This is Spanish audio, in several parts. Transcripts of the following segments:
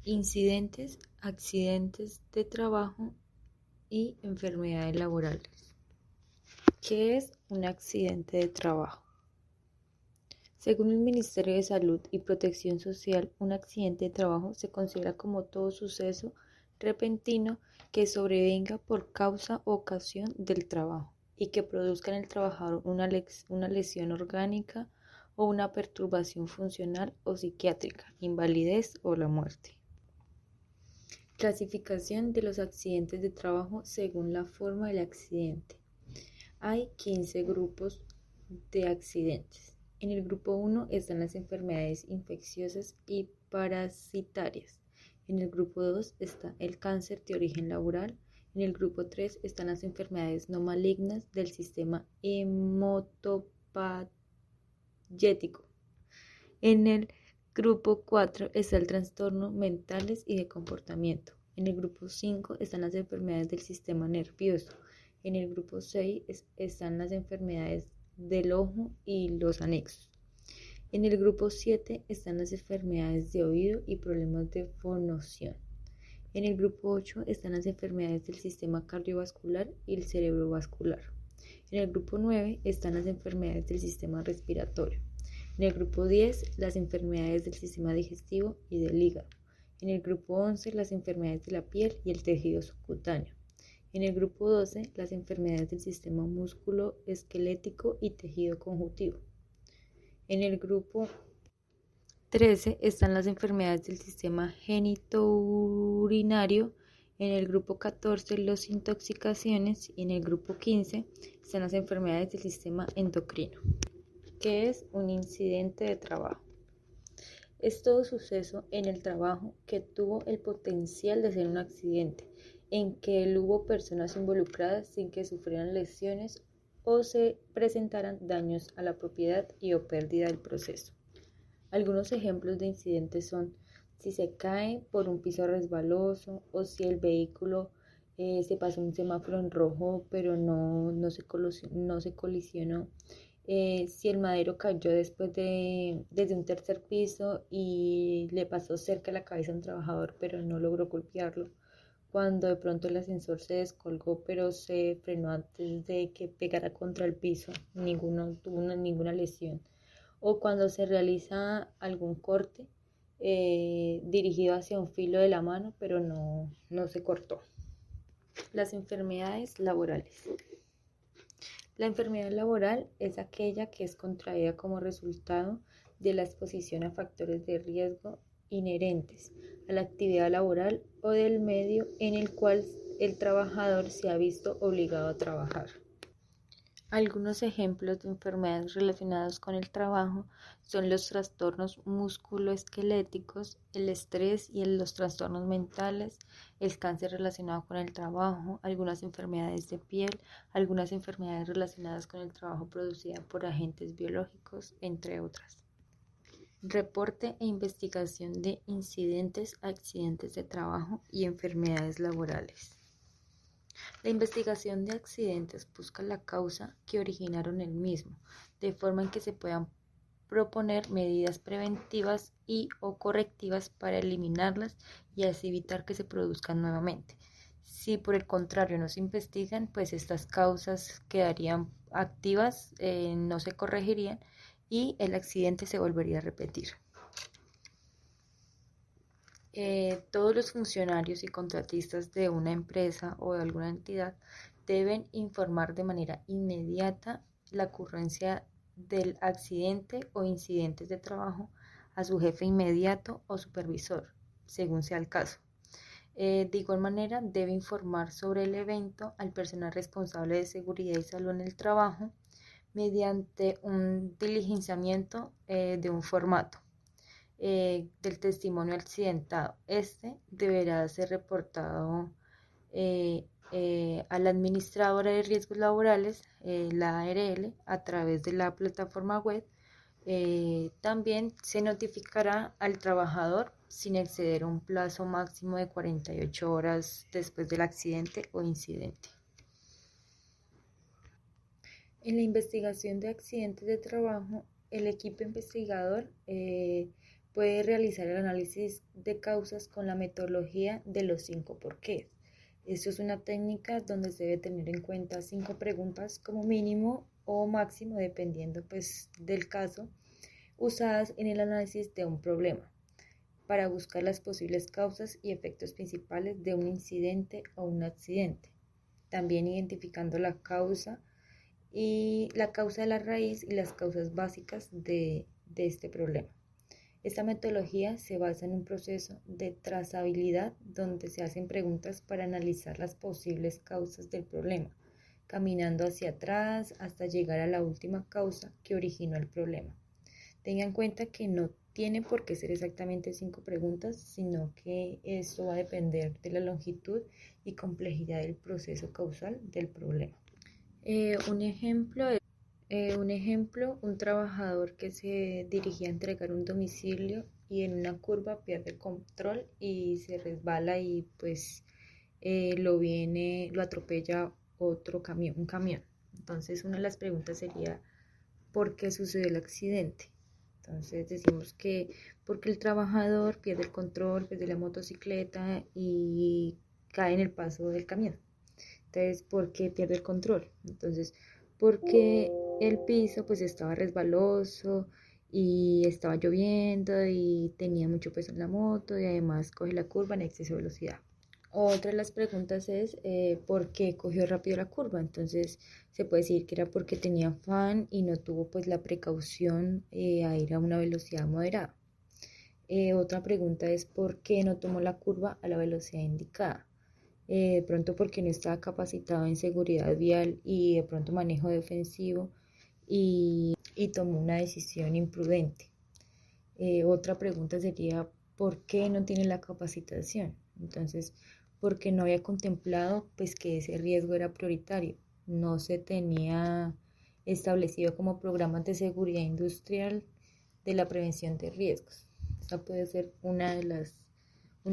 Incidentes, accidentes de trabajo y enfermedades laborales. ¿Qué es un accidente de trabajo? Según el Ministerio de Salud y Protección Social, un accidente de trabajo se considera como todo suceso repentino que sobrevenga por causa o ocasión del trabajo y que produzca en el trabajador una lesión orgánica o una perturbación funcional o psiquiátrica, invalidez o la muerte. Clasificación de los accidentes de trabajo según la forma del accidente. Hay 15 grupos de accidentes. En el grupo 1 están las enfermedades infecciosas y parasitarias. En el grupo 2 está el cáncer de origen laboral. En el grupo 3 están las enfermedades no malignas del sistema hematopoyético. En el grupo 4 está el trastorno mentales y de comportamiento. En el grupo 5 están las enfermedades del sistema nervioso. En el grupo 6 están las enfermedades del ojo y los anexos. En el grupo 7 están las enfermedades de oído y problemas de fonoción. En el grupo 8 están las enfermedades del sistema cardiovascular y el cerebrovascular. En el grupo 9 están las enfermedades del sistema respiratorio. En el grupo 10, las enfermedades del sistema digestivo y del hígado. En el grupo 11, las enfermedades de la piel y el tejido subcutáneo. En el grupo 12, las enfermedades del sistema músculo-esquelético y tejido conjuntivo. En el grupo 13 están las enfermedades del sistema genitourinario. En el grupo 14, las intoxicaciones. Y en el grupo 15 están las enfermedades del sistema endocrino. ¿Qué es un incidente de trabajo? Es todo suceso en el trabajo que tuvo el potencial de ser un accidente, en que hubo personas involucradas sin que sufrieran lesiones o se presentaran daños a la propiedad y o pérdida del proceso. Algunos ejemplos de incidentes son si se cae por un piso resbaloso o si el vehículo se pasó un semáforo en rojo pero no se colisionó. Si el madero cayó desde un tercer piso y le pasó cerca de la cabeza a un trabajador, pero no logró golpearlo. Cuando de pronto el ascensor se descolgó, pero se frenó antes de que pegara contra el piso, ninguno tuvo ninguna lesión. O cuando se realiza algún corte dirigido hacia un filo de la mano, pero no se cortó. Las enfermedades laborales. La enfermedad laboral es aquella que es contraída como resultado de la exposición a factores de riesgo inherentes a la actividad laboral o del medio en el cual el trabajador se ha visto obligado a trabajar. Algunos ejemplos de enfermedades relacionadas con el trabajo son los trastornos musculoesqueléticos, el estrés y los trastornos mentales, el cáncer relacionado con el trabajo, algunas enfermedades de piel, algunas enfermedades relacionadas con el trabajo producidas por agentes biológicos, entre otras. Reporte e investigación de incidentes, accidentes de trabajo y enfermedades laborales. La investigación de accidentes busca la causa que originaron el mismo, de forma en que se puedan proponer medidas preventivas y o correctivas para eliminarlas y así evitar que se produzcan nuevamente. Si por el contrario no se investigan, pues estas causas quedarían activas, no se corregirían y el accidente se volvería a repetir. Todos los funcionarios y contratistas de una empresa o de alguna entidad deben informar de manera inmediata la ocurrencia del accidente o incidentes de trabajo a su jefe inmediato o supervisor, según sea el caso. De igual manera, debe informar sobre el evento al personal responsable de seguridad y salud en el trabajo mediante un diligenciamiento de un formato. Del testimonio accidentado. Este deberá ser reportado a la administradora de riesgos laborales, la ARL, a través de la plataforma web. También se notificará al trabajador sin exceder un plazo máximo de 48 horas después del accidente o incidente. En la investigación de accidentes de trabajo, el equipo investigador puede realizar el análisis de causas con la metodología de los 5 porqués. Esto es una técnica donde se debe tener en cuenta 5 preguntas como mínimo o máximo, dependiendo pues del caso, usadas en el análisis de un problema, para buscar las posibles causas y efectos principales de un incidente o un accidente. También identificando la causa de la raíz y las causas básicas de este problema. Esta metodología se basa en un proceso de trazabilidad donde se hacen preguntas para analizar las posibles causas del problema, caminando hacia atrás hasta llegar a la última causa que originó el problema. Tenga en cuenta que no tiene por qué ser exactamente 5 preguntas, sino que esto va a depender de la longitud y complejidad del proceso causal del problema. Un trabajador que se dirigía a entregar un domicilio y en una curva pierde el control y se resbala y pues lo atropella un camión. Entonces una de las preguntas sería, ¿por qué sucedió el accidente? Entonces decimos que porque el trabajador pierde el control, pierde la motocicleta y cae en el paso del camión. Entonces, ¿por qué pierde el control? Entonces, porque el piso pues estaba resbaloso y estaba lloviendo y tenía mucho peso en la moto y además coge la curva en exceso de velocidad. Otra de las preguntas es ¿por qué cogió rápido la curva? Entonces se puede decir que era porque tenía afán y no tuvo pues la precaución a ir a una velocidad moderada. Otra pregunta es ¿por qué no tomó la curva a la velocidad indicada? De pronto porque no estaba capacitado en seguridad vial y de pronto manejo defensivo y tomó una decisión imprudente. Otra pregunta sería ¿por qué no tiene la capacitación? Entonces, porque no había contemplado pues que ese riesgo era prioritario, no se tenía establecido como programas de seguridad industrial de la prevención de riesgos. Esta puede ser un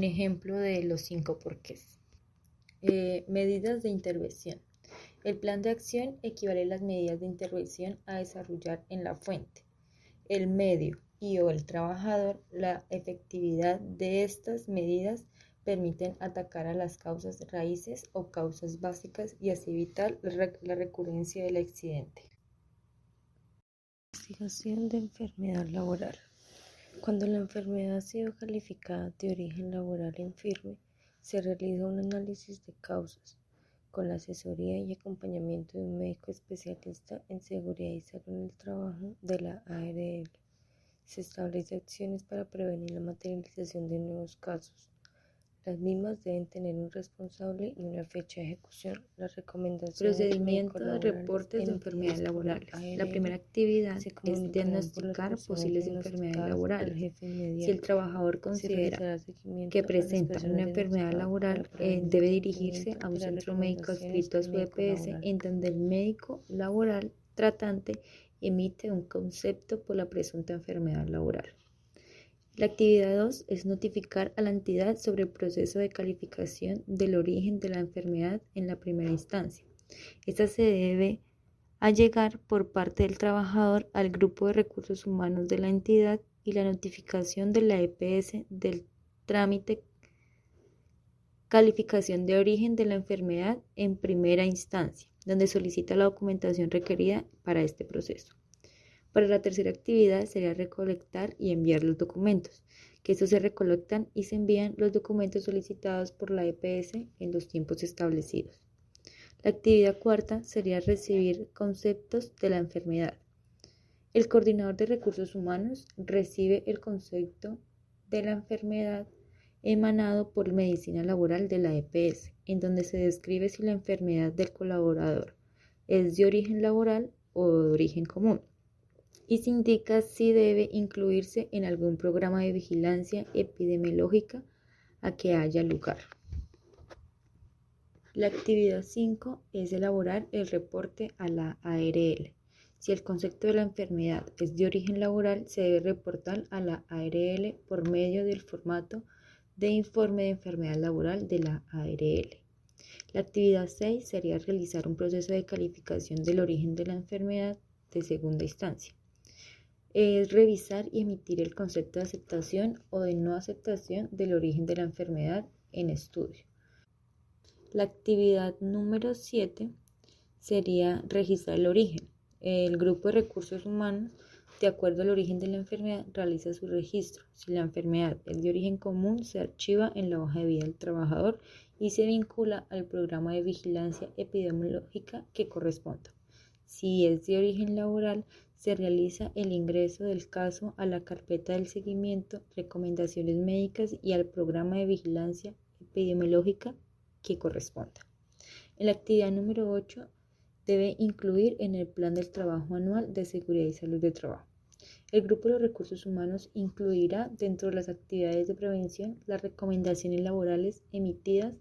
ejemplo de los 5 porqués. Medidas de intervención. El plan de acción equivale a las medidas de intervención a desarrollar en la fuente, el medio o el trabajador. La efectividad de estas medidas permiten atacar a las causas raíces o causas básicas y así evitar la recurrencia del accidente. Investigación de enfermedad laboral. Cuando la enfermedad ha sido calificada de origen laboral infirme, se realiza un análisis de causas con la asesoría y acompañamiento de un médico especialista en seguridad y salud en el trabajo de la ARL. Se establecen acciones para prevenir la materialización de nuevos casos. Las mismas deben tener un responsable y una fecha de ejecución. Las recomendaciones Procedimiento de reportes de enfermedades laborales. La primera actividad es diagnosticar posibles enfermedades laborales. Si el trabajador considera que presenta una enfermedad laboral, debe dirigirse a un centro médico adscrito a su EPS, en donde el médico laboral tratante emite un concepto por la presunta enfermedad laboral. La actividad 2 es notificar a la entidad sobre el proceso de calificación del origen de la enfermedad en la primera instancia. Esta se debe allegar por parte del trabajador al grupo de recursos humanos de la entidad y la notificación de la EPS del trámite calificación de origen de la enfermedad en primera instancia, donde solicita la documentación requerida para este proceso. Para la tercera actividad sería recolectar y enviar los documentos, que estos se recolectan y se envían los documentos solicitados por la EPS en los tiempos establecidos. La actividad cuarta sería recibir conceptos de la enfermedad. El coordinador de recursos humanos recibe el concepto de la enfermedad emanado por medicina laboral de la EPS, en donde se describe si la enfermedad del colaborador es de origen laboral o de origen común, y se indica si debe incluirse en algún programa de vigilancia epidemiológica a que haya lugar. La actividad 5 es elaborar el reporte a la ARL. Si el concepto de la enfermedad es de origen laboral, se debe reportar a la ARL por medio del formato de informe de enfermedad laboral de la ARL. La actividad 6 sería realizar un proceso de calificación del origen de la enfermedad de segunda instancia. es revisar y emitir el concepto de aceptación o de no aceptación del origen de la enfermedad en estudio. La actividad número 7 sería registrar el origen. El grupo de recursos humanos, de acuerdo al origen de la enfermedad, realiza su registro. Si la enfermedad es de origen común, se archiva en la hoja de vida del trabajador y se vincula al programa de vigilancia epidemiológica que corresponda. Si es de origen laboral, se realiza el ingreso del caso a la carpeta del seguimiento, recomendaciones médicas y al programa de vigilancia epidemiológica que corresponda. En la actividad número 8 debe incluir en el plan del trabajo anual de seguridad y salud de trabajo. El grupo de los recursos humanos incluirá dentro de las actividades de prevención las recomendaciones laborales emitidas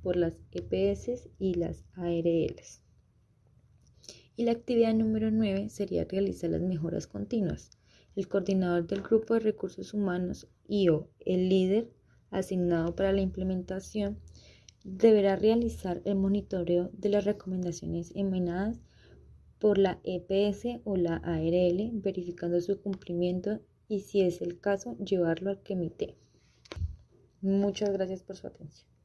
por las EPS y las ARLs. Y la actividad número 9 sería realizar las mejoras continuas. El coordinador del grupo de recursos humanos o el líder asignado para la implementación deberá realizar el monitoreo de las recomendaciones emanadas por la EPS o la ARL, verificando su cumplimiento y, si es el caso, llevarlo al comité. Muchas gracias por su atención.